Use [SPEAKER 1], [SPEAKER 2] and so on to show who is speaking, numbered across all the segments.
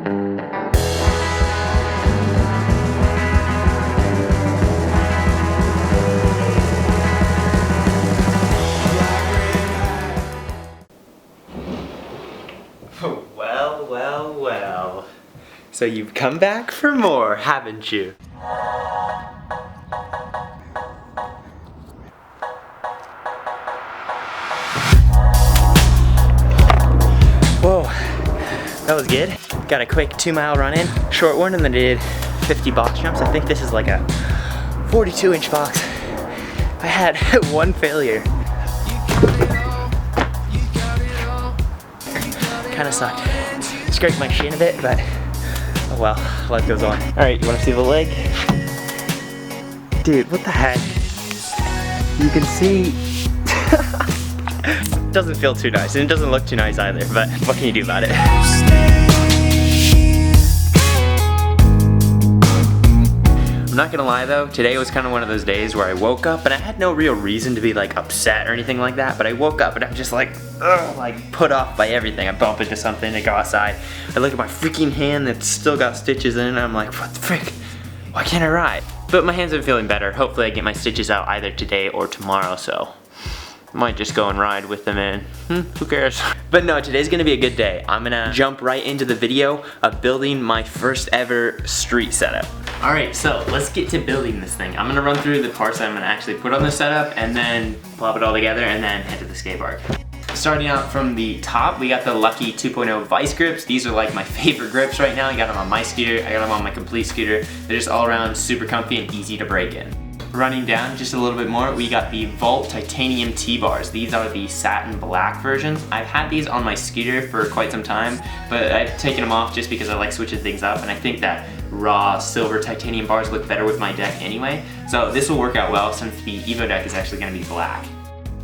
[SPEAKER 1] Well, well, well. So you've come back for more, haven't you? Whoa, that was good. Got a quick 2-mile run in, short one, and then did 50 box jumps. I think this is like a 42-inch box. I had one failure. Kind of sucked. Scraped my shin a bit, but oh well, life goes on. All right, you want to see the leg? Dude, what the heck? You can see. Doesn't feel too nice, and it doesn't look too nice either, but what can you do about it? I'm not gonna lie though, today was kind of one of those days where I woke up and I had no real reason to be like upset or anything like that, but I woke up and I'm just like, ugh, like put off by everything. I bump into something, I go outside, I look at my freaking hand that's still got stitches in it, and I'm like, what the frick? Why can't I ride? But my hand's been feeling better. Hopefully I get my stitches out either today or tomorrow, so I might just go and ride with them in. Who cares? But no, today's gonna be a good day. I'm gonna jump right into the video of building my first ever street setup. All right, so let's get to building this thing. I'm gonna run through the parts that I'm gonna actually put on the setup and then plop it all together and then head to the skate park. Starting out from the top, we got the Lucky 2.0 Vice grips. These are like my favorite grips right now. I got them on my scooter, I got them on my complete scooter. They're just all around super comfy and easy to break in. Running down just a little bit more, we got the Vault Titanium T-bars. These are the satin black versions. I've had these on my scooter for quite some time, but I've taken them off just because I like switching things up, and I think that raw silver titanium bars look better with my deck anyway. So this will work out well since the Evo Deck is actually gonna be black.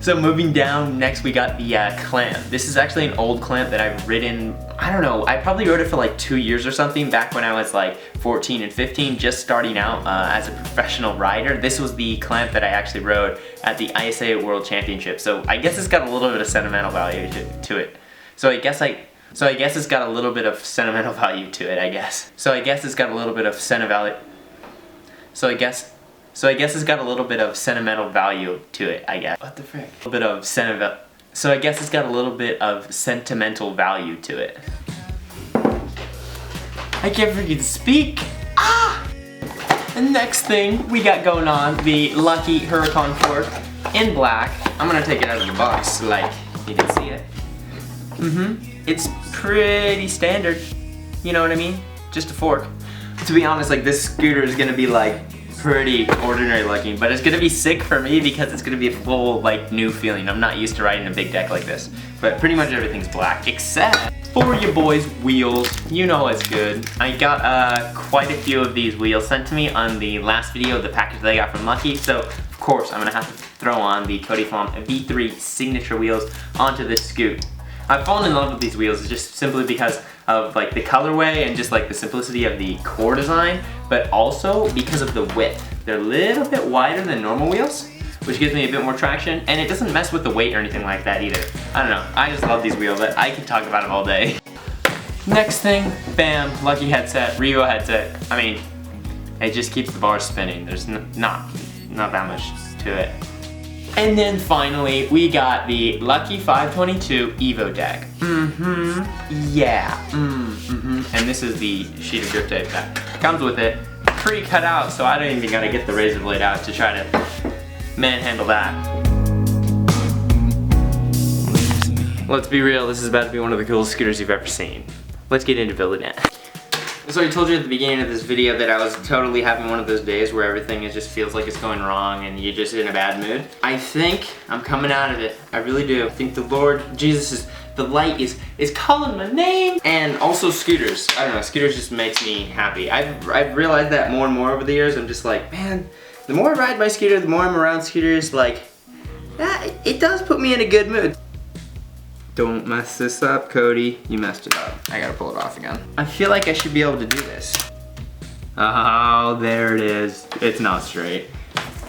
[SPEAKER 1] So moving down, next we got the clamp. This is actually an old clamp that I've ridden, I don't know, I probably rode it for like 2 years or something back when I was like 14 and 15, just starting out as a professional rider. This was the clamp that I actually rode at the ISA World Championship. So I guess it's got a little bit of sentimental value to it. So I guess it's got a little bit of sentimental value to it, I guess. So I guess it's got a little bit of sentimental value to it, I guess. What the frick? A little bit of So I guess it's got a little bit of sentimental value to it. I can't freaking speak. Ah! The next thing we got going on, the Lucky Huracan fork in black. I'm gonna take it out of the box so like you can see it. It's pretty standard. You know what I mean? Just a fork. To be honest, like this scooter is gonna be like pretty ordinary looking, but it's gonna be sick for me because it's gonna be a full like new feeling. I'm not used to riding a big deck like this, but pretty much everything's black except for your boys' wheels. You know it's good. I got quite a few of these wheels sent to me on the last video, the package that I got from Lucky, so of course I'm gonna have to throw on the Cody Flom V3 signature wheels onto this scoot. I've fallen in love with these wheels just simply because of like the colorway and just like the simplicity of the core design, but also because of the width. They're a little bit wider than normal wheels, which gives me a bit more traction, and it doesn't mess with the weight or anything like that either. I don't know, I just love these wheels. I can talk about them all day. Next thing, bam, Lucky headset, Revo headset. I mean, it just keeps the bars spinning. There's not that much to it. And then finally, we got the Lucky 522 Evo Deck. Yeah. And this is the sheet of grip tape that comes with it. Pre-cut out, so I don't even gotta get the razor blade out to try to manhandle that. Let's be real, this is about to be one of the coolest scooters you've ever seen. Let's get into building it. So I told you at the beginning of this video that I was totally having one of those days where everything just feels like it's going wrong and you're just in a bad mood. I think I'm coming out of it. I really do. I think the Lord Jesus the light is calling my name. And also scooters. I don't know, scooters just makes me happy. I've realized that more and more over the years. I'm just like, man, the more I ride my scooter, the more I'm around scooters, like, it does put me in a good mood. Don't mess this up, Cody. You messed it up. I gotta pull it off again. I feel like I should be able to do this. Oh, there it is. It's not straight.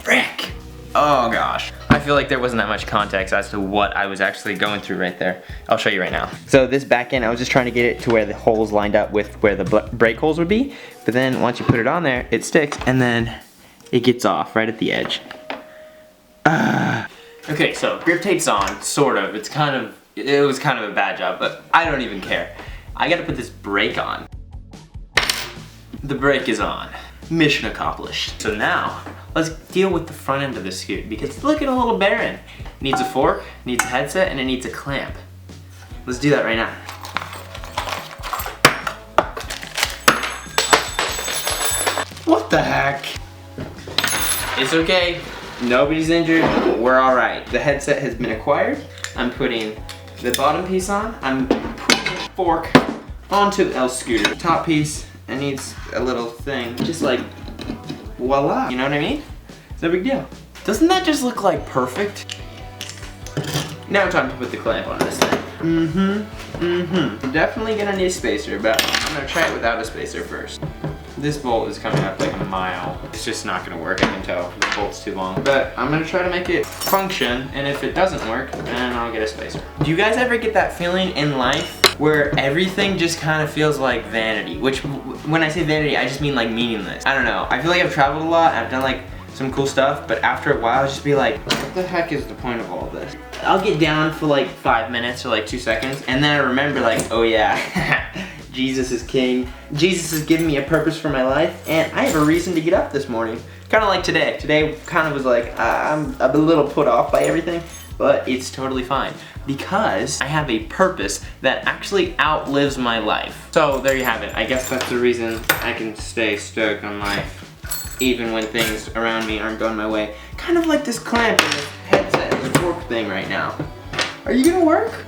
[SPEAKER 1] Frick! Oh gosh. I feel like there wasn't that much context as to what I was actually going through right there. I'll show you right now. So this back end, I was just trying to get it to where the holes lined up with where the brake holes would be. But then once you put it on there, it sticks and then it gets off right at the edge. Okay, so grip tape's on, sort of. It was kind of a bad job, but I don't even care. I gotta put this brake on. The brake is on. Mission accomplished. So now, let's deal with the front end of the scooter because it's looking a little barren. It needs a fork, needs a headset, and it needs a clamp. Let's do that right now. What the heck? It's okay. Nobody's injured. We're all right. The headset has been acquired. I'm putting the bottom piece on. I'm putting the fork onto L's scooter. Top piece, it needs a little thing. Just like, voila. You know what I mean? It's no big deal. Doesn't that just look like perfect? Now time to put the clamp on this thing. I'm definitely gonna need a spacer, but I'm gonna try it without a spacer first. This bolt is coming up like a mile. It's just not gonna work, I can tell. The bolt's too long. But I'm gonna try to make it function, and if it doesn't work, then I'll get a spacer. Do you guys ever get that feeling in life where everything just kind of feels like vanity? Which, when I say vanity, I just mean like meaningless. I don't know. I feel like I've traveled a lot, I've done like some cool stuff, but after a while, I'll just be like, what the heck is the point of all this? I'll get down for like 5 minutes or like 2 seconds, and then I remember like, oh yeah, Jesus is king. Jesus has given me a purpose for my life, and I have a reason to get up this morning. Kind of like today. Today kind of was like, I'm a little put off by everything, but it's totally fine because I have a purpose that actually outlives my life. So there you have it. I guess that's the reason I can stay stoked on life, even when things around me aren't going my way. Kind of like this clamp and this headset and this fork thing right now. Are you gonna work?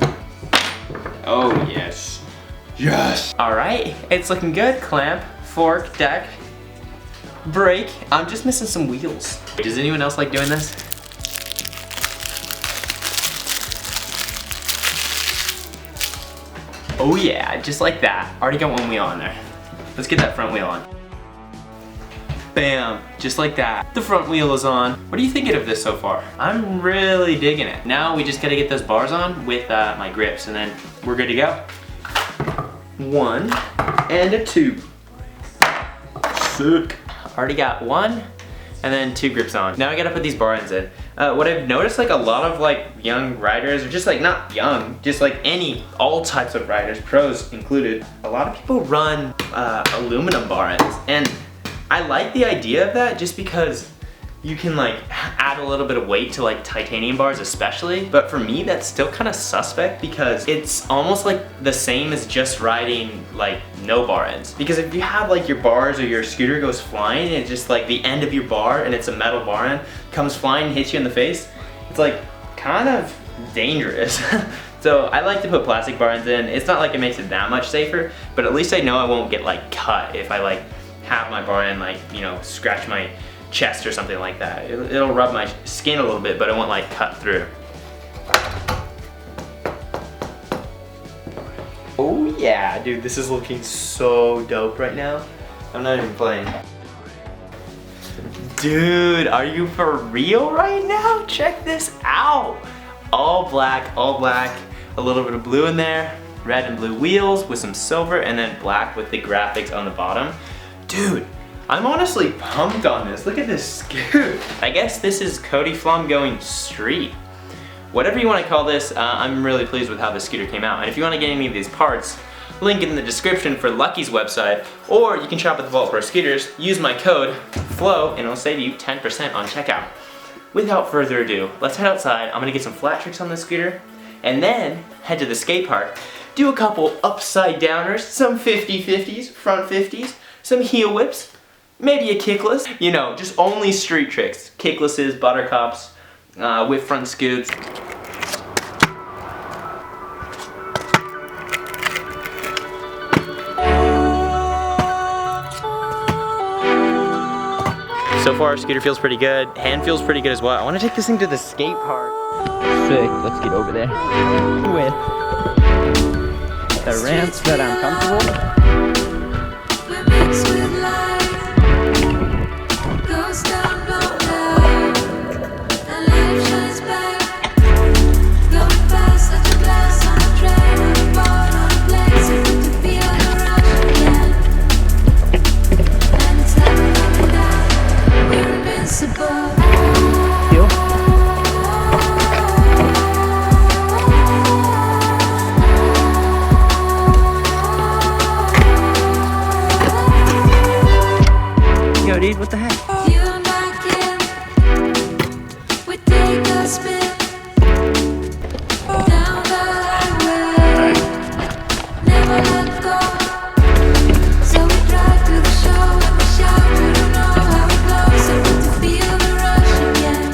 [SPEAKER 1] Oh yes. Yes! Alright, it's looking good. Clamp, fork, deck, brake. I'm just missing some wheels. Does anyone else like doing this? Oh yeah, just like that. Already got one wheel on there. Let's get that front wheel on. Bam, just like that. The front wheel is on. What are you thinking of this so far? I'm really digging it. Now we just gotta get those bars on with my grips, and then we're good to go. 1 and a 2. Sick. Already got 1 and then 2 grips on. Now I gotta put these bar ends in. What I've noticed, like a lot of like young riders, or just like not young, just like all types of riders, pros included, a lot of people run aluminum bar ends. And I like the idea of that just because you can like add a little bit of weight to like titanium bars especially, but for me that's still kind of suspect because it's almost like the same as just riding like no bar ends. Because if you have like your bars or your scooter goes flying and it's just like the end of your bar and it's a metal bar end comes flying and hits you in the face, it's like kind of dangerous. So I like to put plastic bar ends in. It's not like it makes it that much safer, but at least I know I won't get like cut if I like have my bar end like, you know, scratch my chest or something like that. It'll rub my skin a little bit, but it won't like cut through. Oh yeah, dude, this is looking so dope right now. I'm not even playing. Dude, are you for real right now? Check this out. All black, a little bit of blue in there, red and blue wheels with some silver, and then black with the graphics on the bottom. Dude, I'm honestly pumped on this. Look at this scoot. I guess this is Cody Flom going street. Whatever you want to call this, I'm really pleased with how this scooter came out. And if you want to get any of these parts, link in the description for Lucky's website, or you can shop at the Vault Pro Scooters, use my code FLOW, and it'll save you 10% on checkout. Without further ado, let's head outside. I'm gonna get some flat tricks on this scooter, and then head to the skate park, do a couple upside downers, some 50-50s, front 50s, some heel whips, maybe a kickless, you know, just only street tricks. Kicklesses, buttercups, whip front scoots. So far, scooter feels pretty good. Hand feels pretty good as well. I want to take this thing to the skate park. Sick, let's get over there. With the ramps that I'm comfortable. Goes down, blow loud, and life shines bright. dude. What the heck?
[SPEAKER 2] You and I can, we take a spin down the highway, never let go. So we drive to the show and we shout, we don't know how it goes, so good to feel the rush again.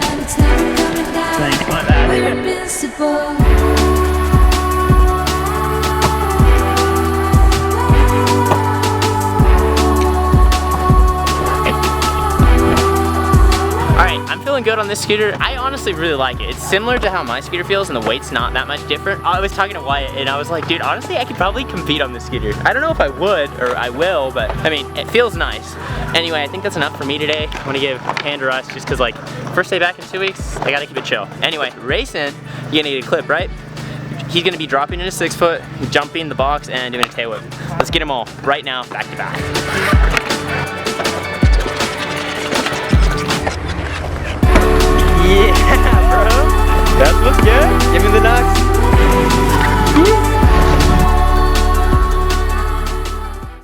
[SPEAKER 2] And it's never coming down, we're invincible.
[SPEAKER 1] I'm feeling good on this scooter. I honestly really like it. It's similar to how my scooter feels and the weight's not that much different. I was talking to Wyatt and I was like, dude, honestly, I could probably compete on this scooter. I don't know if I would or I will, but I mean, it feels nice. Anyway, I think that's enough for me today. I'm gonna give a hand to Russ just cause like, first day back in 2 weeks, I gotta keep it chill. Anyway, racing, you're gonna get a clip, right? He's gonna be dropping in a 6 foot, jumping the box and doing a tail whip. Let's get them all right now, back to back.